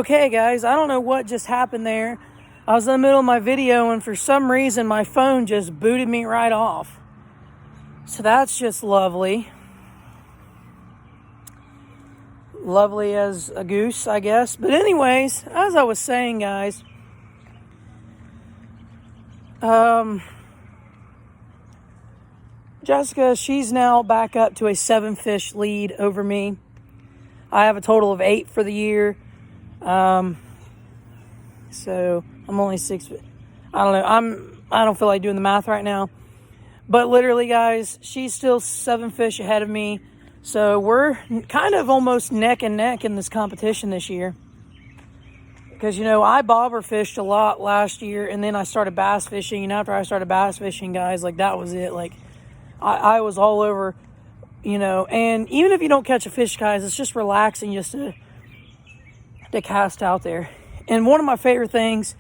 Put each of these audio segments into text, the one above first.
Okay guys, I don't know what just happened there. I was in the middle of my video and for some reason my phone just booted me right off. So that's just lovely. Lovely as a goose, I guess. But anyways, as I was saying, guys, Jessica, she's now back up to a 7-fish lead over me. I have a total of 8 for the year. So I'm only 6. I don't know. I don't feel like doing the math right now. But literally, guys, she's still 7 fish ahead of me. So we're kind of almost neck and neck in this competition this year. Because, you know, I bobber fished a lot last year, and then I started bass fishing. And after I started bass fishing, guys, like, that was it. Like, I was all over, you know. And even if you don't catch a fish, guys, it's just relaxing just to cast out there. And one of my favorite things,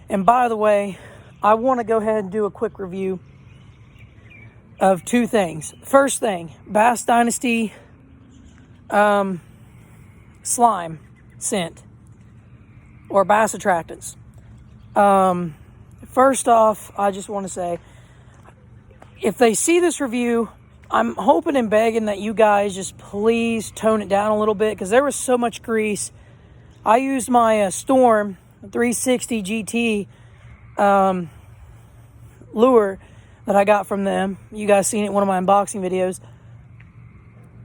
and by the way, I want to go ahead and do a quick review of 2 things. First thing, Bass Dynasty slime scent or bass attractants. First off, I just want to say, if they see this review, I'm hoping and begging that you guys just please tone it down a little bit, because there was so much grease. I used my Storm 360 GT lure that I got from them. You guys seen it in one of my unboxing videos.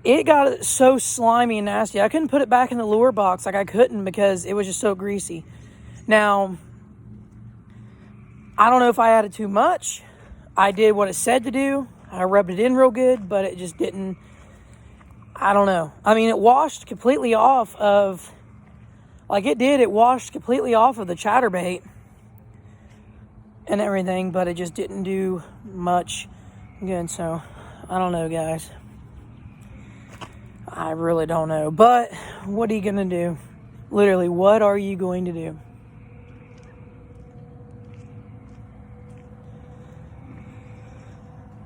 It got so slimy and nasty. I couldn't put it back in the lure box. Like, I couldn't, because it was just so greasy. Now, I don't know if I added too much. I did what it said to do. I rubbed it in real good, but it just didn't. I don't know. I mean, it washed completely off of, like it did, it washed completely off of the chatterbait and everything, but it just didn't do much good. So, I don't know, guys. I really don't know. But, what are you going to do? Literally, what are you going to do?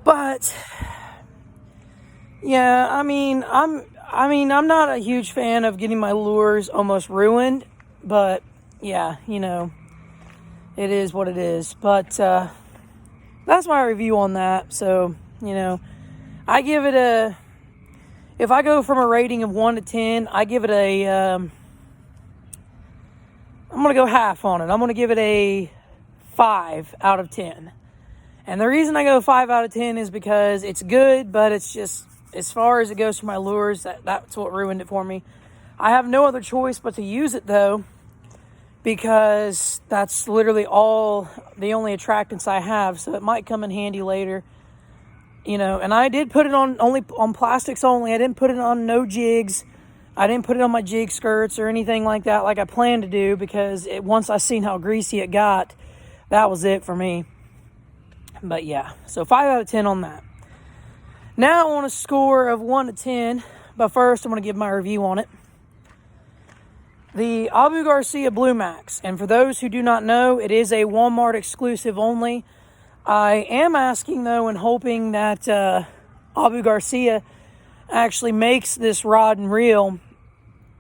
But, yeah, I'm not a huge fan of getting my lures almost ruined, but yeah, you know, it is what it is. But that's my review on that. So, you know, I give it a, if I go from a rating of 1 to 10, I give it a, I'm going to go half on it. I'm going to give it a 5 out of 10. And the reason I go 5 out of 10 is because it's good, but it's just, as far as it goes for my lures, that's what ruined it for me. I have no other choice but to use it, though, because that's literally the only attractants I have, so it might come in handy later. You know, and I did put it on plastics only. I didn't put it on no jigs. I didn't put it on my jig skirts or anything like that, like I planned to do, because once I seen how greasy it got, that was it for me. But yeah, so 5 out of 10 on that. Now I want a score of 1 to 10, but first I'm going to give my review on it. The Abu Garcia BlueMAX, and for those who do not know, it is a Walmart exclusive only. I am asking, though, and hoping that Abu Garcia actually makes this rod and reel,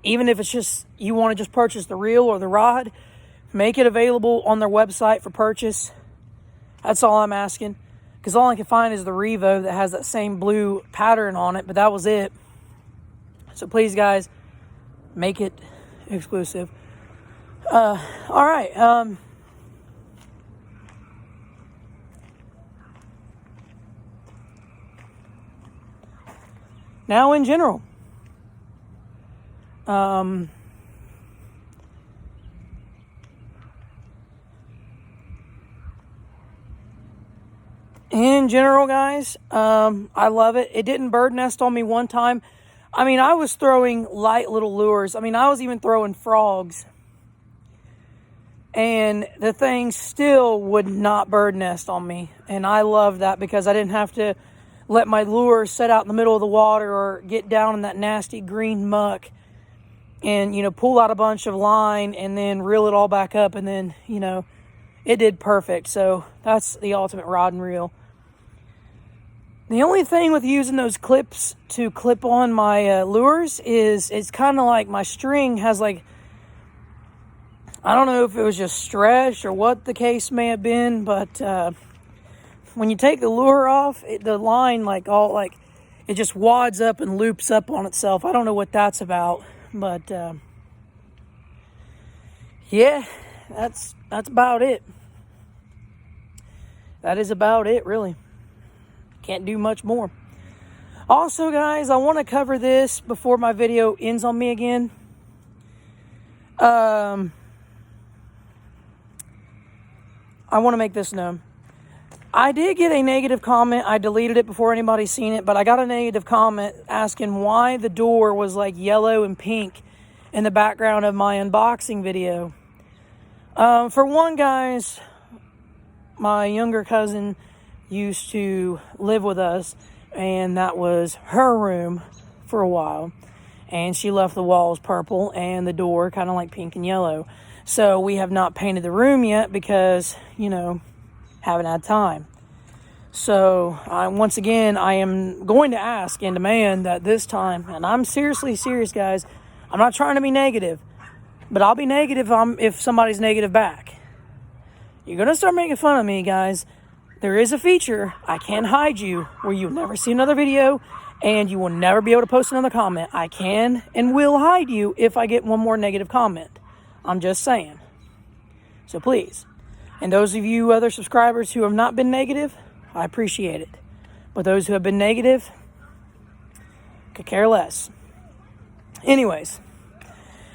even if it's just, you want to just purchase the reel or the rod, make it available on their website for purchase. That's all I'm asking, because all I can find is the Revo that has that same blue pattern on it, but that was it. So please, guys, make it exclusive. All right. Now, in general, guys, I love it. It didn't bird nest on me one time. I mean, I was throwing light little lures. I mean, I was even throwing frogs. And the thing still would not bird nest on me. And I love that, because I didn't have to let my lure set out in the middle of the water or get down in that nasty green muck and, you know, pull out a bunch of line and then reel it all back up. And then, you know, it did perfect. So that's the ultimate rod and reel. The only thing with using those clips to clip on my lures is it's kind of like my string has like I don't know if it was just stress or what the case may have been, but when you take the lure off, the line it just wads up and loops up on itself. I don't know what that's about, but yeah, that's about it. That is about it, really. Can't do much more. Also, guys, I want to cover this before my video ends on me again. I want to make this known. I did get a negative comment. I deleted it before anybody's seen it, but I got a negative comment asking why the door was like yellow and pink in the background of my unboxing video. For one, guys, my younger cousin used to live with us, and that was her room for a while. And she left the walls purple and the door kind of like pink and yellow. So we have not painted the room yet because, haven't had time. So once again, I am going to ask and demand that this time, and I'm seriously serious, guys. I'm not trying to be negative, but I'll be negative if somebody's negative back. You're going to start making fun of me, guys. There is a feature, I can hide you, where you'll never see another video and you will never be able to post another comment. I can and will hide you if I get one more negative comment. I'm just saying. So please. And those of you other subscribers who have not been negative, I appreciate it. But those who have been negative, could care less. Anyways.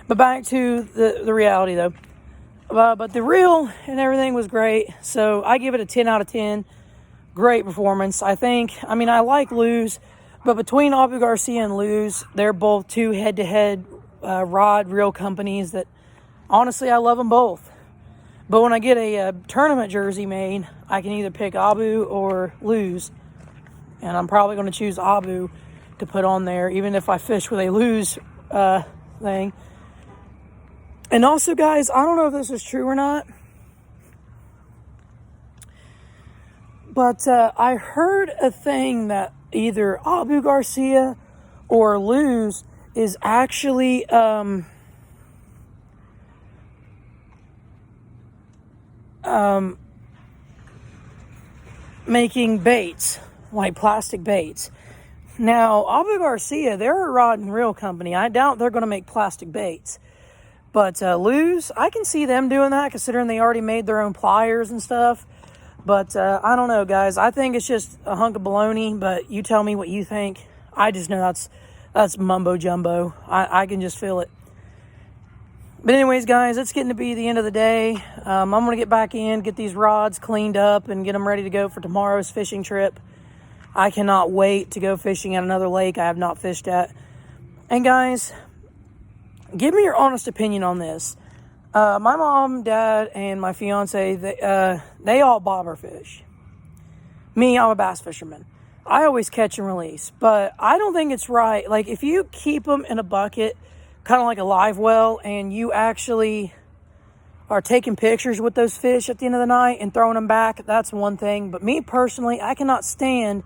But back to the reality, though. But the reel and everything was great. So I give it a 10 out of 10. Great performance. I like Lew's. But between Abu Garcia and Lew's, they're both two head-to-head rod reel companies that, honestly, I love them both. But when I get a tournament jersey made, I can either pick Abu or Lew's. And I'm probably going to choose Abu to put on there, even if I fish with a Lew's thing. And also, guys, I don't know if this is true or not, but I heard a thing that either Abu Garcia or Lew's is actually making baits, like plastic baits. Now, Abu Garcia, they're a rod and reel company. I doubt they're going to make plastic baits. But Lew's, I can see them doing that, considering they already made their own pliers and stuff. But I don't know, guys. I think it's just a hunk of baloney, but you tell me what you think. I just know that's mumbo jumbo. I can just feel it. But anyways, guys, it's getting to be the end of the day. I'm going to get back in, get these rods cleaned up, and get them ready to go for tomorrow's fishing trip. I cannot wait to go fishing at another lake I have not fished at. And guys, give me your honest opinion on this. My mom, dad, and my fiance, they all bobber fish. Me, I'm a bass fisherman. I always catch and release, but I don't think it's right. Like, if you keep them in a bucket, kind of like a live well, and you actually are taking pictures with those fish at the end of the night and throwing them back, that's one thing. But me personally, I cannot stand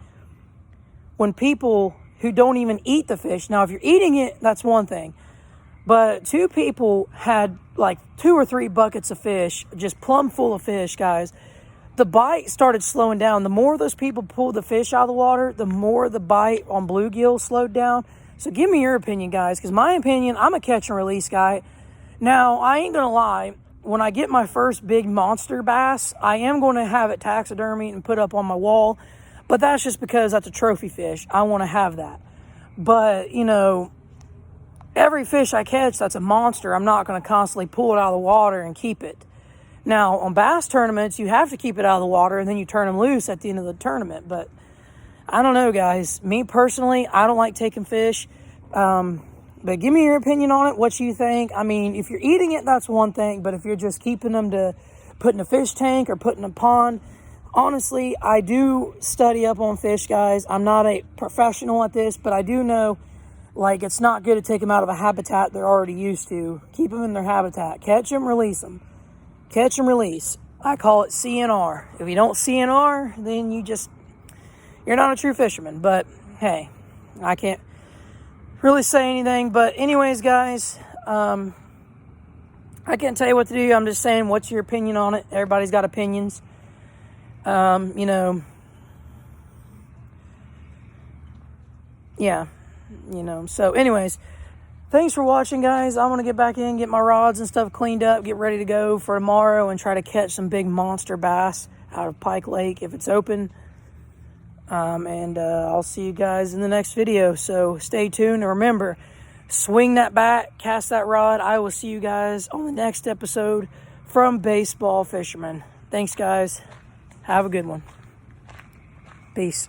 when people who don't even eat the fish. Now, if you're eating it, that's one thing. But two people had like 2 or 3 buckets of fish, just plumb full of fish, guys. The bite started slowing down. The more those people pulled the fish out of the water, the more the bite on bluegill slowed down. So give me your opinion, guys, because my opinion, I'm a catch and release guy. Now, I ain't going to lie. When I get my first big monster bass, I am going to have it taxidermied and put up on my wall. But that's just because that's a trophy fish. I want to have that. But, every fish I catch that's a monster, I'm not going to constantly pull it out of the water and keep it. Now, on bass tournaments, you have to keep it out of the water, and then you turn them loose at the end of the tournament. But I don't know, guys. Me personally, I don't like taking fish. But give me your opinion on it, what you think. I mean, if you're eating it, that's one thing. But if you're just keeping them to put in a fish tank or put in a pond, honestly, I do study up on fish, guys. I'm not a professional at this, but I do know, like, it's not good to take them out of a habitat they're already used to. Keep them in their habitat. Catch them, release them. Catch and release. I call it CNR. If you don't CNR, then you're not a true fisherman. But, hey, I can't really say anything. But anyways, guys, I can't tell you what to do. I'm just saying, what's your opinion on it? Everybody's got opinions. You know, yeah, you know. So anyways, thanks for watching, guys. I'm going to get back in, get my rods and stuff cleaned up, get ready to go for tomorrow and try to catch some big monster bass out of Pike Lake if it's open. And I'll see you guys in the next video. So stay tuned. And remember, swing that bat, cast that rod. I will see you guys on the next episode from Baseball Fisherman. Thanks, guys. Have a good one. Peace.